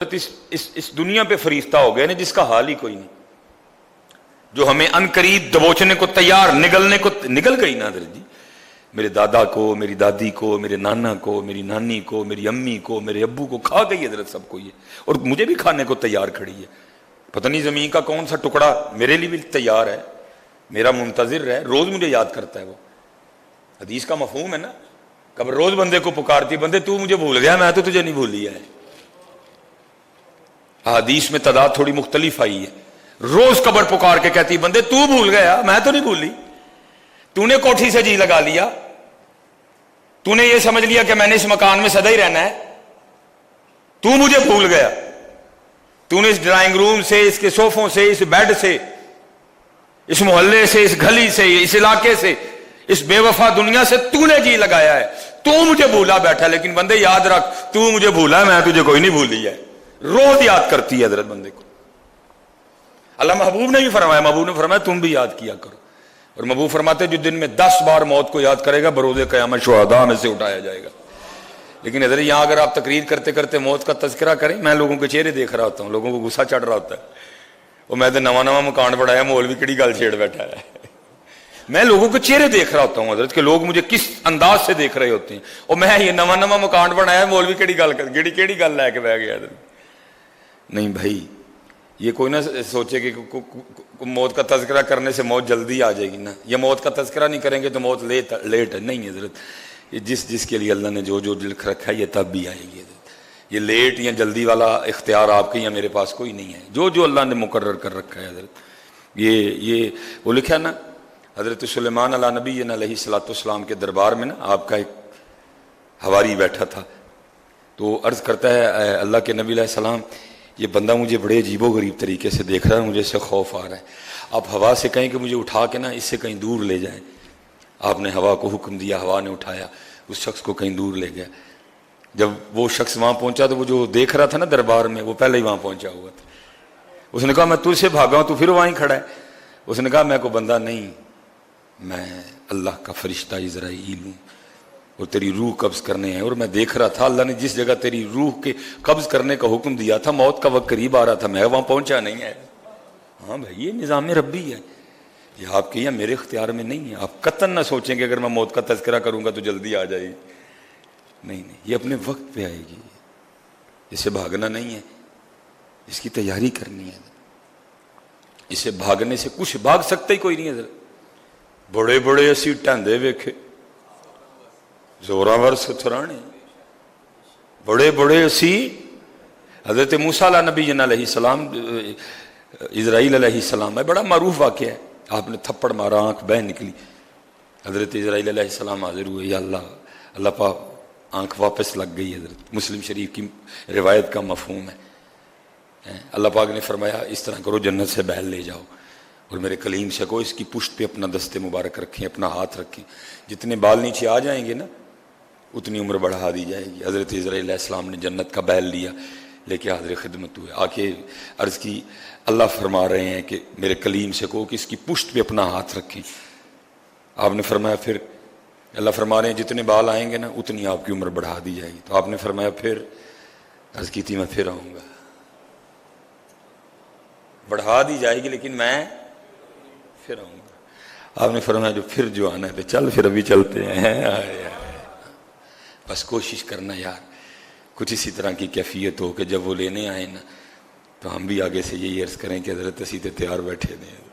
اس دنیا پہ فریفتہ ہو گئے نا جس کا حال ہی کوئی نہیں، جو ہمیں انقریب دبوچنے کو تیار، نگل گئی نا حضرت جی، میرے دادا کو، میری دادی کو، میرے نانا کو، میری نانی کو، میری امی کو، میرے ابو کو کھا گئی حضرت سب کو یہ، اور مجھے بھی کھانے کو تیار کھڑی ہے۔ پتہ نہیں زمین کا کون سا ٹکڑا میرے لیے بھی تیار ہے، میرا منتظر ہے، روز مجھے یاد کرتا ہے وہ۔ حدیث کا مفہوم ہے نا، قبر روز بندے کو پکارتی، بندے تو مجھے بھول گیا، میں تو تجھے نہیں بھولی ہے۔ حدیث میں تعداد تھوڑی مختلف آئی ہے، روز قبر پکار کے کہتی بندے تو بھول گیا، میں تو نہیں بھولی، تو نے کوٹھی سے جی لگا لیا، تو نے یہ سمجھ لیا کہ میں نے اس مکان میں سدا ہی رہنا ہے، تو مجھے بھول گیا، تو نے اس ڈرائنگ روم سے، اس کے صوفوں سے، اس بیڈ سے، اس محلے سے، اس گلی سے، اس علاقے سے، اس بے وفا دنیا سے تو نے جی لگایا ہے، تو مجھے بھولا بیٹھا۔ لیکن بندے یاد رکھ، تو مجھے بھولا ہے، میں تجھے کوئی نہیں بھولی ہے۔ روز یاد کرتی ہے حضرت بندے کو۔ اللہ محبوب نے بھی فرمایا، محبوب نے فرمایا تم بھی یاد کیا کرو، اور محبوب فرماتے جو دن میں 10 بار موت کو یاد کرے گا بروز قیامت شہداء میں سے اٹھایا جائے گا۔ لیکن حضرت یہاں اگر آپ تقریر کرتے کرتے موت کا تذکرہ کریں، میں لوگوں کے چہرے دیکھ رہا ہوتا ہوں، لوگوں کو غصہ چڑھ رہا ہوتا ہے، وہ میں تو نواں مکان بڑھایا، مولوی کیڑی گل چھیڑ بیٹھا ہے۔ میں لوگوں کے چہرے دیکھ رہا ہوتا ہوں حضرت کہ لوگ مجھے کس انداز سے دیکھ رہے ہوتے ہیں، اور میں یہ نواں مکان بنایا، مولوی کیڑی گل لے کے بہ گیا حضرت۔ نہیں بھائی، یہ کوئی نہ سوچے کہ موت کا تذکرہ کرنے سے موت جلدی آ جائے گی، نا، یہ موت کا تذکرہ نہیں کریں گے تو موت لیٹ ہے، نہیں حضرت، یہ جس کے لیے اللہ نے جو لکھ رکھا ہے یہ تب بھی آئے گی حضرت۔ یہ لیٹ یا جلدی والا اختیار آپ کے یا میرے پاس کوئی نہیں ہے، جو اللہ نے مقرر کر رکھا ہے حضرت۔ یہ وہ لکھا نا، حضرت سلیمان علیہ نبی علیہ الصلوۃ والسلام کے دربار میں نا آپ کا ایک حواری بیٹھا تھا، تو عرض کرتا ہے اے اللہ کے نبی علیہ السلام، یہ بندہ مجھے بڑے عجیب و غریب طریقے سے دیکھ رہا ہے، مجھے اس سے خوف آ رہا ہے، آپ ہوا سے کہیں کہ مجھے اٹھا کے نا اس سے کہیں دور لے جائیں۔ آپ نے ہوا کو حکم دیا، ہوا نے اٹھایا، اس شخص کو کہیں دور لے گیا۔ جب وہ شخص وہاں پہنچا تو وہ جو دیکھ رہا تھا نا دربار میں، وہ پہلے ہی وہاں پہنچا ہوا تھا۔ اس نے کہا میں تجھ سے بھاگا ہوں، تو پھر وہیں کھڑا ہے۔ اس نے کہا میں کوئی بندہ نہیں، میں اللہ کا فرشتہ عزرائیل ہوں، اور تیری روح قبض کرنے ہیں، اور میں دیکھ رہا تھا اللہ نے جس جگہ تیری روح کے قبض کرنے کا حکم دیا تھا موت کا وقت قریب آ رہا تھا، میں وہاں پہنچا نہیں ہے۔ ہاں بھائی، یہ نظام ربی ہے، یہ آپ کے یا میرے اختیار میں نہیں ہے۔ آپ قطعاً نہ سوچیں کہ اگر میں موت کا تذکرہ کروں گا تو جلدی آ جائے گی، نہیں، یہ اپنے وقت پہ آئے گی، اسے بھاگنا نہیں ہے، اس کی تیاری کرنی ہے۔ اسے بھاگنے سے کچھ بھاگ سکتا ہی کوئی نہیں ہے۔ بڑے بڑے اسی ٹھنڈے ویکھے زوراور ستھرانے، بڑے بڑے اسی، حضرت موسیٰ علیہ نبی علیہ السلام، اسرائیل علیہ السلام ہے، بڑا معروف واقعہ ہے، آپ نے تھپڑ مارا، آنکھ بہہ نکلی، حضرت اسرائیل علیہ السلام حاضر ہوئے، یا اللہ پاک آنکھ واپس لگ گئی۔ حضرت مسلم شریف کی روایت کا مفہوم ہے، اللہ پاک نے فرمایا اس طرح کرو، جنت سے بہل لے جاؤ، اور میرے کلیم سے کہو اس کی پشت پہ اپنا دست مبارک رکھیں، اپنا ہاتھ رکھیں، جتنے بال نیچے آ جائیں گے نا اتنی عمر بڑھا دی جائے گی۔ حضرت اسرائیل علیہ السلام نے جنت کا بیل لیا، لے کے حاضر خدمت ہوئے، آ کے عرض کی اللہ فرما رہے ہیں کہ میرے کلیم سے کہو کہ اس کی پشت پہ اپنا ہاتھ رکھیں۔ آپ نے فرمایا پھر، اللہ فرما رہے ہیں جتنے بال آئیں گے نا اتنی آپ کی عمر بڑھا دی جائے گی۔ تو آپ نے فرمایا پھر، عرض کی تھی میں پھر آؤں گا، بڑھا دی جائے گی لیکن میں پھر آؤں گا۔ آپ نے فرمایا جو آنا ہے تو چل، پھر ابھی چلتے ہیں۔ بس کوشش کرنا یار، کچھ اسی طرح کی کیفیت ہو کہ جب وہ لینے آئے نا تو ہم بھی آگے سے یہی عرض کریں کہ حضرت اسی تے تیار بیٹھے دیں۔